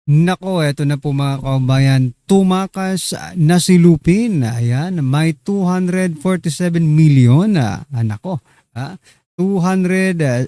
Nako, eto na po mga kabayan, tumakas na si Lupin. Ayan, may 247 million. Nako, 247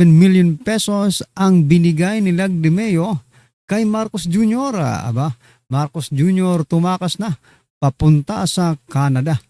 million pesos ang binigay ni Lagdimeo kay Marcos Jr. Marcos Jr. tumakas na papunta sa Canada.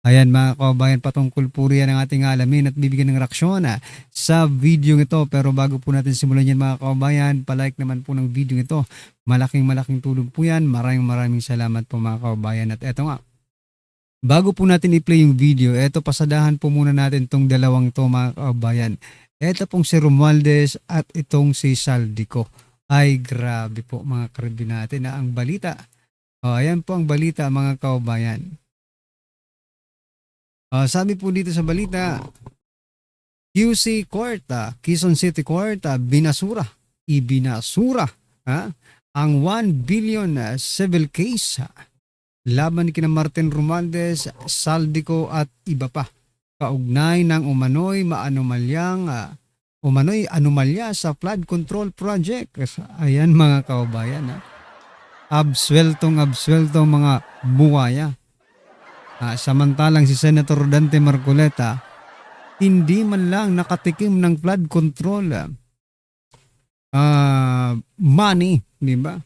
Ayan mga kabayan, patungkol po riyan ang ating alamin at bibigyan ng reaksyon sa video ito. Pero bago po natin simulan yan mga kabayan, palike naman po ng video ito. Malaking tulong po yan. Maraming salamat po mga kabayan. At eto nga, bago po natin i-play yung video, eto pasadahan po muna natin tong dalawang to mga kabayan. Eto pong si Romualdez at itong si Saldico. Ay grabe po mga karibin natin na ang balita. Ayan po ang balita mga kabayan. Sabi po dito sa balita, QC Court, Quezon City Court, ibinasura ang 1 billion civil case laban kina Martin Romualdez, Saldico at iba pa. Kaugnay ng umano'y anomalya sa flood control project. Ayan mga kaubayan. Absweltong mga buwaya. Samantalang si Senator Dante Marcoleta hindi man lang nakatikim ng flood control money, di ba?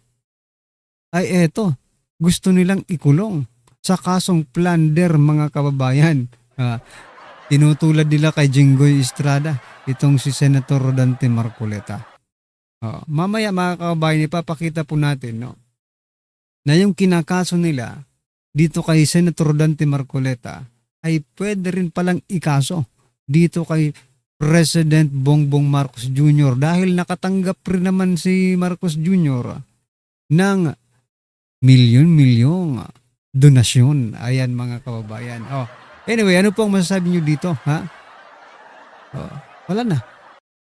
Ay eto, gusto nilang ikulong sa kasong plunder mga kababayan. Tinutulad nila kay Jinggoy Estrada, itong si Senator Dante Marcoleta. Mamaya mga kababayan, ipapakita po natin na yung kinakaso nila dito kay Senator Dante Marcoleta ay pwede rin palang ikaso dito kay President Bongbong Marcos Jr. dahil nakatanggap rin naman si Marcos Jr. ng milyon-milyong donasyon. Ayan mga kababayan. Anyway, ano pong masasabi nyo dito? Wala na.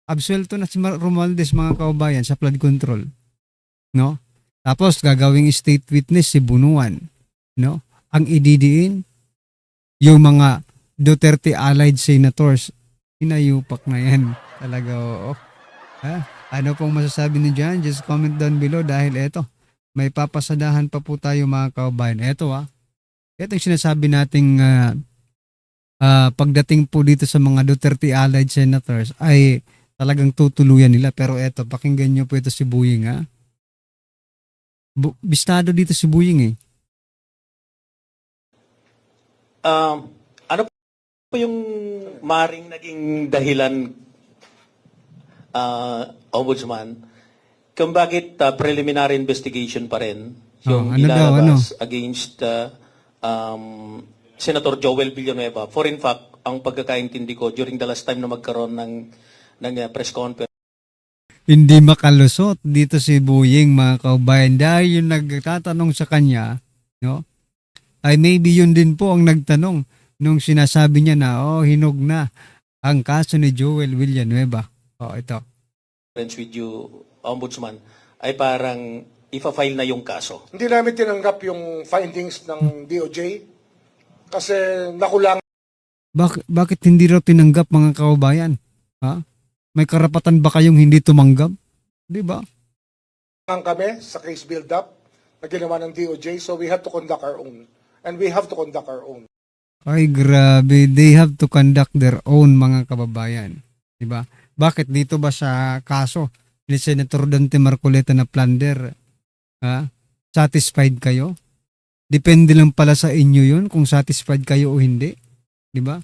Absuelto na si Romualdez mga kababayan sa flood control. No? Tapos gagawing state witness si Bunuan. No? Ang ididiin yung mga Duterte allied senators, inayupak na yan. Talaga oo. Ano pong masasabi niyo dyan? Just comment down below dahil eto, may papasadahan pa po tayo mga kababayan. Eto ito yung sinasabi nating pagdating po dito sa mga Duterte allied senators ay talagang tutuluyan nila. Pero eto, pakinggan nyo po ito si Buying bistado dito si Buying Ano po yung maring naging dahilan, Ombudsman, kung bakit preliminary investigation pa rin yung ilalabas against Senator Joel Villanueva? For in fact, ang pagkakaintindi ko during the last time na magkaroon ng press conference, hindi makalusot dito si Buying mga kaubayan dahil yung nagtatanong sa kanya, ay maybe yun din po ang nagtanong nung sinasabi niya na hinog na ang kaso ni Joel Villanueva. Ito. with you, Ombudsman, ay parang ifa-file na yung kaso. Hindi namin tinanggap yung findings ng DOJ kasi nakulang. Bakit hindi raw tinanggap mga kaubayan? May karapatan ba kayong hindi tumanggap? Di ba? Kami sa case build-up na ginawa ng DOJ, so we have to conduct our own. And we have to conduct our own. Ay grabe, they have to conduct their own mga kababayan. Di ba? Bakit dito ba sa kaso ni Senator Dante Marcoleta na plunder? Satisfied kayo? Depende lang pala sa inyo yun kung satisfied kayo o hindi. Di ba?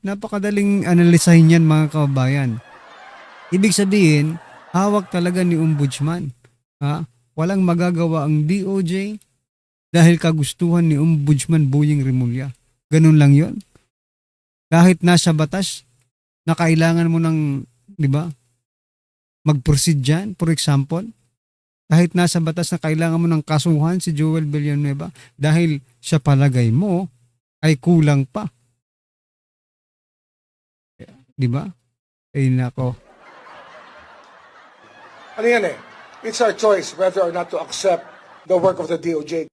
Napakadaling analisahin yan mga kababayan. Ibig sabihin, hawak talaga ni Ombudsman. Walang magagawa ang DOJ dahil kagustuhan ni Ombudsman Buying Rimulya. Ganun lang yon. Kahit nasa batas na kailangan mo ng, di ba, mag-proceed dyan, for example, kahit nasa batas na kailangan mo ng kasuhan si Joel Villanueva dahil sa palagay mo ay kulang pa. Di ba? Ay nako. Ano yan It's our choice whether or not to accept the work of the DOJ.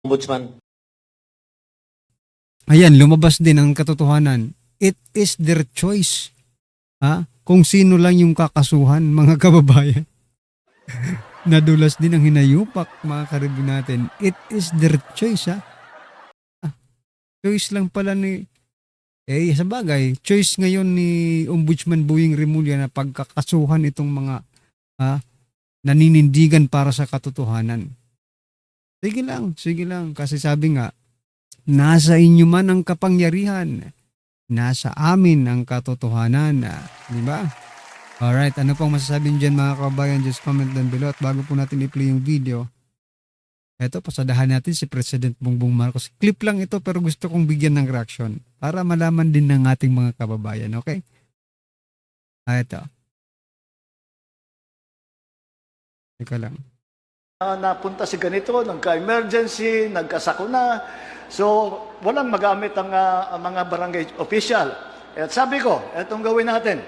Ombudsman. Ayan, lumabas din ang katotohanan. It is their choice kung sino lang yung kakasuhan, mga kababayan. Nadulas din ang hinayupak, mga karibu natin. It is their choice, ha? Choice lang pala ni... sa bagay, choice ngayon ni Ombudsman Boying Remulla na pagkakasuhan itong mga naninindigan para sa katotohanan. Sige lang. Kasi sabi nga, nasa inyo man ang kapangyarihan, nasa amin ang katotohanan. Di ba? Alright, ano pong masasabi niyo dyan mga kababayan? Just comment down below. At bago po natin i-play yung video, eto, pasadahan natin si President Bongbong Marcos. Clip lang ito pero gusto kong bigyan ng reaction para malaman din ng ating mga kababayan. Okay? Eto. Teka lang. Napunta si ganito, nagka-emergency, nagkasakuna. So, walang magamit ang mga barangay official. At sabi ko, etong gawin natin.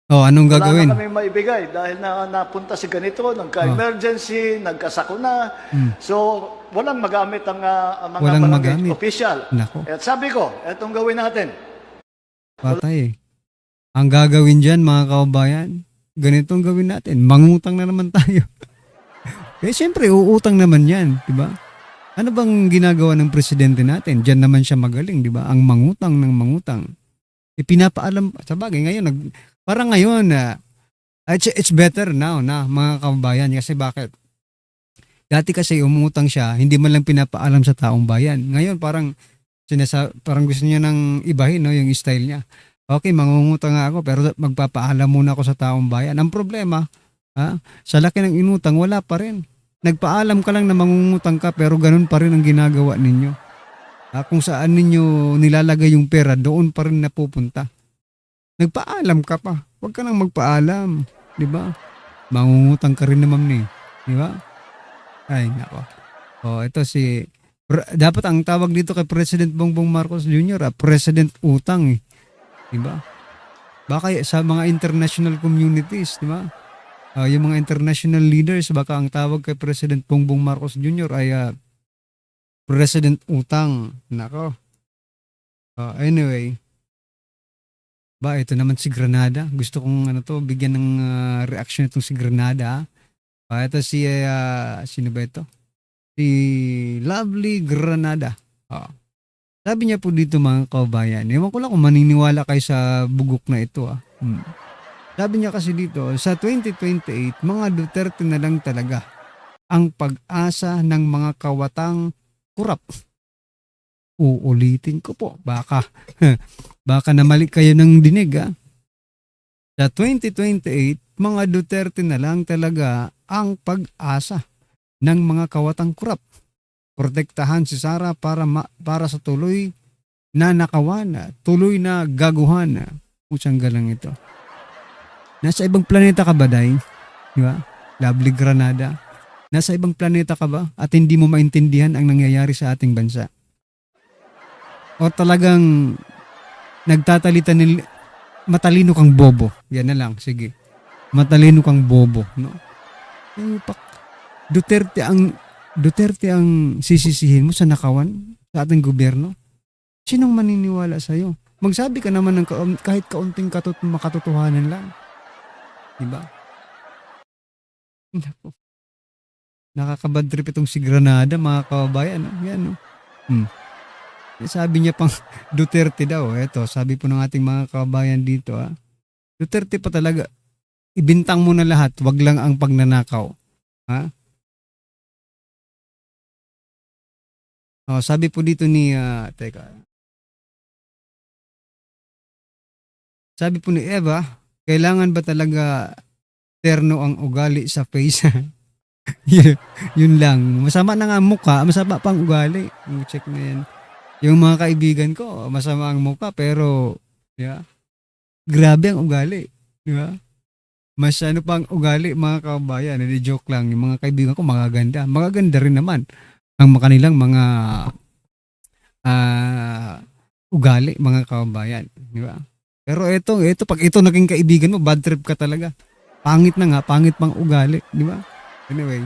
Anong Wala gagawin? na kami maibigay dahil napunta si ganito, nagka-emergency, nagkasakuna. So, walang magamit ang mga Walang barangay magamit. official. Nako, At sabi ko, etong gawin natin. patay. Ang gagawin dyan mga kababayan, ganitong gawin natin. Mangutang na naman tayo. Siyempre, uutang naman yan. Diba? Ano bang ginagawa ng presidente natin? Diyan naman siya magaling, diba? Ang mangutang ng mangutang. Pinapaalam, sa bagay, ngayon, parang ngayon, it's better now na mga kababayan. Kasi bakit? Dati kasi umutang siya, hindi man lang pinapaalam sa taong bayan. Ngayon parang parang gusto niya nang ibahin, no, yung style niya. Okay, mangungutang nga ako pero magpapaalam muna ako sa taong bayan. Ang problema, sa laki ng inutang, wala pa rin. Nagpaalam ka lang na mangungutang ka pero ganun pa rin ang ginagawa ninyo. Kung saan ninyo nilalagay yung pera, doon pa rin napupunta. Nagpaalam ka pa. Huwag ka nang magpaalam. Di ba? Mangungutang ka rin naman di ba? Ay, nako. Ito dapat ang tawag dito kay President Bongbong Marcos Jr., President Utang. Di ba? Baka sa mga international communities, di ba? Yung mga international leaders, baka ang tawag kay President Bongbong Marcos Jr. ay President Utang. Nako. Anyway. Ito naman si Granada. Gusto kong bigyan ng reaction itong si Granada. Ito sino ba ito? Si Lovely Granada. Sabi niya po dito mga kababayan, ewan ko lang kung maniniwala kayo sa bugok na ito. Sabi niya kasi dito, sa 2028, mga Duterte na lang talaga ang pag-asa ng mga kawatang kurap. Uulitin ko po, baka namali kayo ng dinig. Sa 2028, mga Duterte na lang talaga ang pag-asa ng mga kawatang kurap. Protektahan si Sara para sa tuloy na nakawan, tuloy na gaguhan. Pusang galang ito. Nasa ibang planeta ka ba, Day? Di ba? Lovely Granada. Nasa ibang planeta ka ba at hindi mo maintindihan ang nangyayari sa ating bansa? O talagang matalino kang bobo? Yan na lang, sige. Matalino kang bobo, no? Duterte ang sisisihin mo sa nakawan sa ating gobyerno? Sinong maniniwala sa'yo? Magsabi ka naman ng kahit kaunting makatotohanan lang. Diba? Nakakabad trip itong si Granada, mga kababayan. Yan, no? Sabi niya pang Duterte daw. Eto, sabi po ng ating mga kababayan dito. Duterte pa talaga. Ibintang mo na lahat, wag lang ang pagnanakaw. Sabi po dito ni sabi po ni Eva, kailangan ba talaga terno ang ugali sa face? Yun lang. Masama na nga ang mukha, masama pa ang ugali. Check na yan. Yung mga kaibigan ko, masama ang mukha pero grabe ang ugali. Di ba? Mas pa ang ugali, mga kababayan. Hindi, joke lang. Yung mga kaibigan ko, magaganda. Magaganda rin naman ang kanilang mga ugali, mga kababayan. Di ba? Pero ito, pag ito naging kaibigan mo, bad trip ka talaga. Pangit na nga, pangit pang ugali. Di ba? Anyway.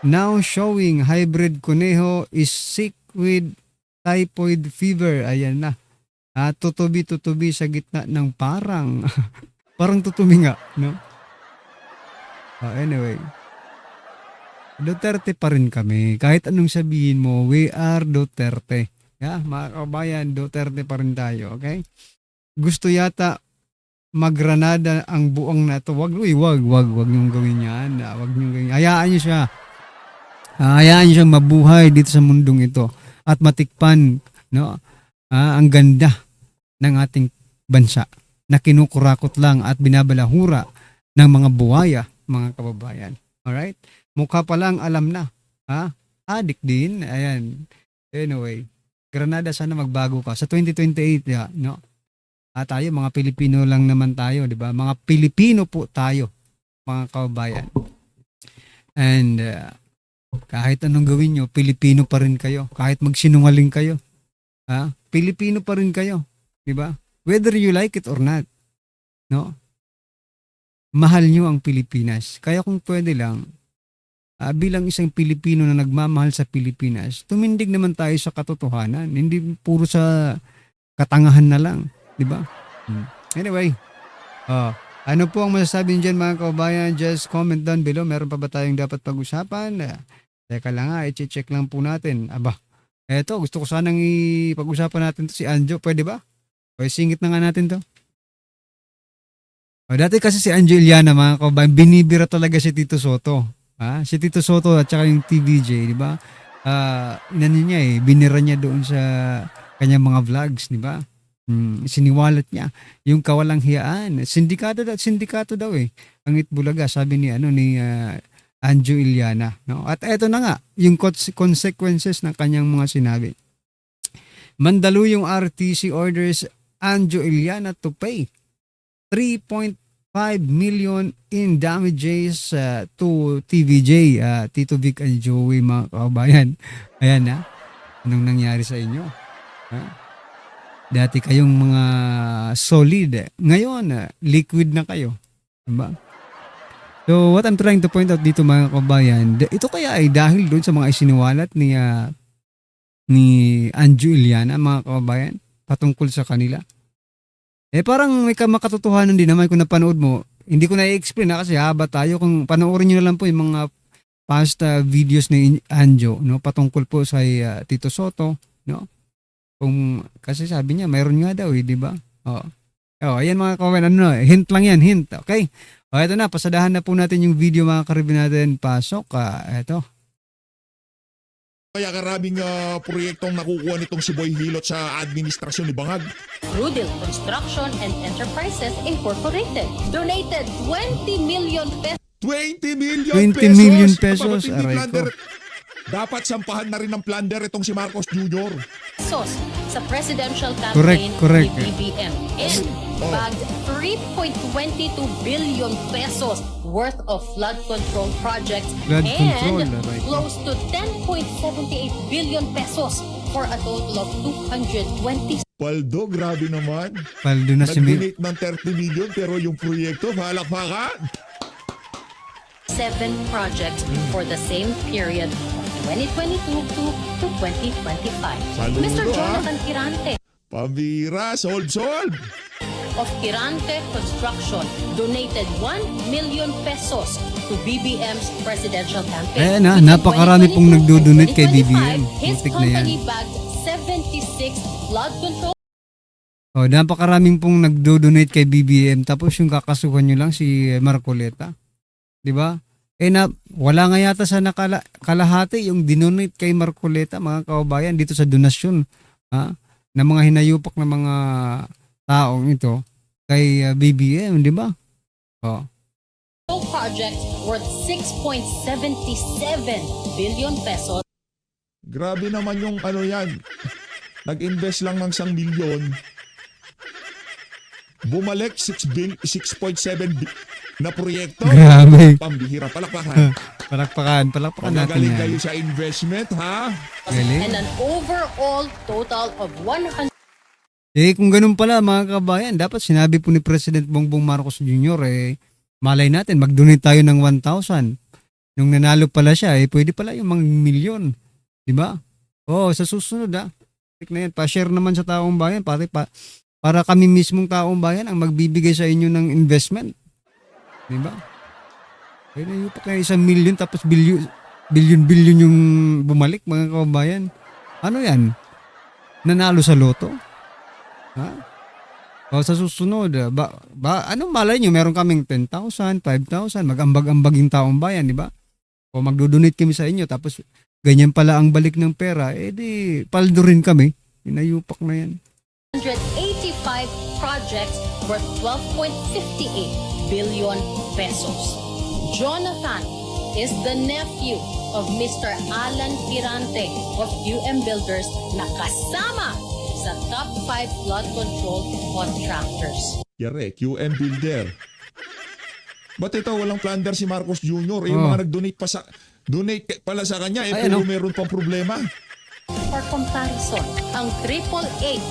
Now showing hybrid kuneho is sick with typhoid fever. Ayan na. tutubi sa gitna ng parang parang tutubi nga, no? Anyway, Duterte pa rin kami. Kahit anong sabihin mo, we are Duterte. Yeah, mga kabayan, Duterte pa rin tayo, okay? Gusto yata maggranada ang buong na to. Wag niyong gawin yan. Wag niyong gawin. Hayaan niyo siya. Hayaan niyo siyang mabuhay dito sa mundong ito at matikpan, no? Ang ganda ng ating bansa na kinukurakot lang at binabalahura ng mga buhaya, mga kababayan. Alright? Mukha pa lang alam na. Adik din. Ayan. Anyway, Granada, sana magbago ka. Sa 2028, no? Tayo, mga Pilipino lang naman tayo, di ba? Mga Pilipino po tayo, mga kababayan. And kahit anong gawin nyo, Pilipino pa rin kayo. Kahit magsinungaling kayo, Pilipino pa rin kayo, di ba? Whether you like it or not, no? Mahal nyo ang Pilipinas. Kaya kung pwede lang, bilang isang Pilipino na nagmamahal sa Pilipinas, tumindig naman tayo sa katotohanan. Hindi puro sa katangahan na lang. Di ba? Anyway, ano po ang masasabi niyo dyan, mga kababayan? Just comment down below. Meron pa ba tayong dapat pag-usapan? Teka lang i-check lang po natin. Eto, gusto ko sanang ipag-usapan natin to si Anjo. Pwede ba? O singit na nga natin to. Dati kasi si Anjo Iliana, mga kababayan, binibira talaga si Tito Soto. Si Tito Soto at saka yung TVJ, di ba? Inano niya binira niya doon sa kanyang mga vlogs, di ba? Siniwalat niya yung kawalang hiyaan. Sindikato daw ang Itbulaga, sabi ni Anjo Iliana, no? At eto na nga yung consequences ng kanyang mga sinabi. Mandaluyong RTC orders Anjo Iliana to pay 3.5 million in damages to TVJ, Tito Vic and Joey, mga kababayan. Ayan anong nangyari sa inyo? Dati kayong mga solid, ngayon liquid na kayo, diba? So what I'm trying to point out dito, mga kababayan, ito kaya ay dahil doon sa mga isiniwalat ni Anjo Iliana, mga kababayan, patungkol sa kanila. Parang may makatotohanan din naman kung napanood mo. Hindi ko na-explain kasi haba tayo. Kung panoorin nyo na lang po yung mga past videos ni Anjo, no, patungkol po sa Tito Soto, no? Kasi sabi niya mayroon nga daw, di ba? Ayan, mga kawan, hint lang yan, hint. Okay? Ito na, pasadahan na po natin yung video, mga karibin natin. Pasok, ito. Kaya karaming proyektong nakukuha nitong si Boy Hilot sa administrasyon ni Bangag. Rudel Construction and Enterprises Incorporated donated 20 million pesos 20 million 20 million pesos, Kapatid ni aray Plunder. ko. Dapat sampahan na rin ng plunder itong si Marcos Jr. sa presidential campaign Correct. ni BBM and bagged 3.22 billion pesos worth of flood control projects Flood and control, aray ko. close to 10.78 billion pesos for a total of 220 Paldo, grabe naman. Paldo na si Nag-donate ng 30 million pero yung proyekto, palakpakan. 7 projects for the same period of 2022 to 2025. Saludo, Mr. Jonathan Quirante Pambira, solve. of Quirante Construction donated 1 million pesos to BBM's presidential campaign. Ayan Between napakarami pong 2022 nagdo-donate kay 2025, BBM. His Putik na yan. company bagged 76 flood control Napakaraming pong nagdo-donate kay BBM tapos yung kakasuhan nyo lang si Marcoleta. 'Di ba? Wala nga yata sa kalahati yung dinonate kay Marcoleta, mga kababayan, dito sa donasyon ng mga hinayupak ng mga taong ito kay BBM, 'di ba? projects worth 6.77 billion pesos. Grabe naman yung yan. Nag-invest lang ng 1 milyon. Bumalik 6.7 na proyekto. Grabe. Pambihira, palakpakan. Palakpakan natin Magaling yan. kayo sa investment, ha? Galing. And an overall total of 100 Kung ganun pala, mga kabayan, dapat sinabi po ni President Bongbong Marcos Jr., malay natin, mag-donate tayo ng 1,000. Nung nanalo pala siya, pwede pala yung mga milyon. Di ba? Sa susunod, na yan. Pa-share naman sa taong bayan, para kami mismong taong bayan ang magbibigay sa inyo ng investment. Di ba? Kaya nayupak na 1 million tapos billion yung bumalik, mga kababayan. Ano yan? Nanalo sa loto? Ha? O sa susunod, anong malay nyo? Meron kaming 10,000, 5,000, mag-ambag-ambag yung taong bayan, di ba? O magdo-donate kami sa inyo, tapos ganyan pala ang balik ng pera, di paldo rin kami. Inayupak na yan. 185 projects worth 12.58 billion pesos. Jonathan is the nephew of Mr. Alan Pirante of UM Builders na kasama sa top 5 flood control contractors. Yare, QM Builder. Ba't ito walang plunder si Marcos Jr.? Yung mga nag-donate donate pala sa kanya, pero meron pang problema. For comparison, ang AAA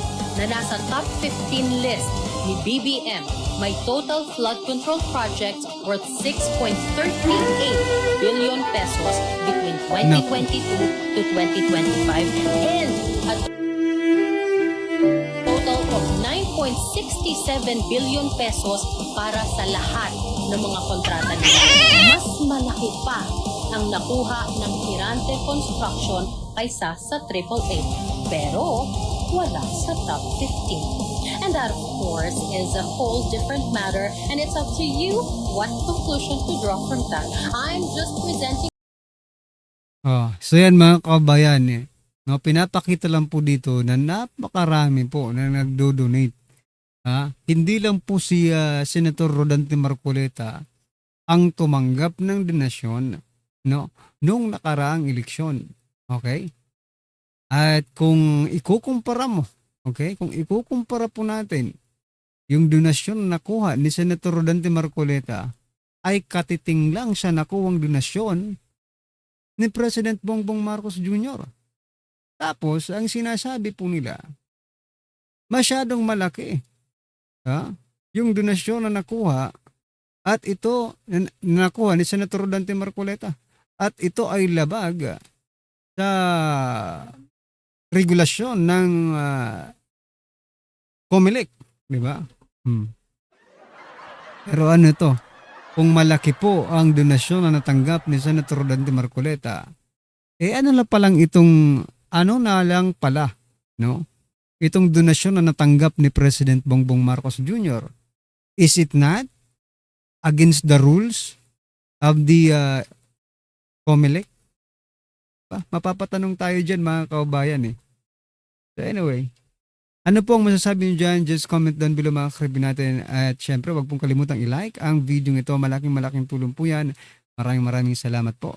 na nasa top 15 list ni BBM may total flood control projects worth 6.38 billion pesos between 2022 to 2025 and a total of 9.67 billion pesos para sa lahat ng mga kontrata nila. Mas malaki pa ang nakuha ng Pirante Construction kaysa sa AAA. Pero wala sa top 15. And that, of course, is a whole different matter, and it's up to you what conclusion to draw from that. I'm just presenting. So yan mga kabayan, no, pinapakita lang po dito na napakarami po na nagdo-donate. Hindi lang po si Senator Rodante Marcoleta ang tumanggap ng donasyon, no, nung nakaraang eleksyon. Okay? At kung ikukumpara mo, okay, kung ikukumpara po natin yung donasyon na nakuha ni Senator Rodante Marcoleta, ay katiting lang siya nakuhang donasyon ni President Bongbong Marcos Jr. Tapos, ang sinasabi po nila, masyadong malaki. Yung donasyon na nakuha at ito na nakuha ni Senator Rodante Marcoleta at ito ay labag sa regulasyon ng COMELEC, di ba? Pero ano to? Kung malaki po ang donasyon na natanggap ni Senator Rodante Marcoleta, ano na palang itong no? Itong donasyon na natanggap ni President Bongbong Marcos Jr. Is it not against the rules of the COMELEC? Mapapatanong tayo dyan mga kababayan. So anyway, ano po ang masasabi niyo dyan? Just comment down below mga karibin natin. At syempre, wag pong kalimutang i-like ang video ito. Malaking tulong po yan. Maraming salamat po.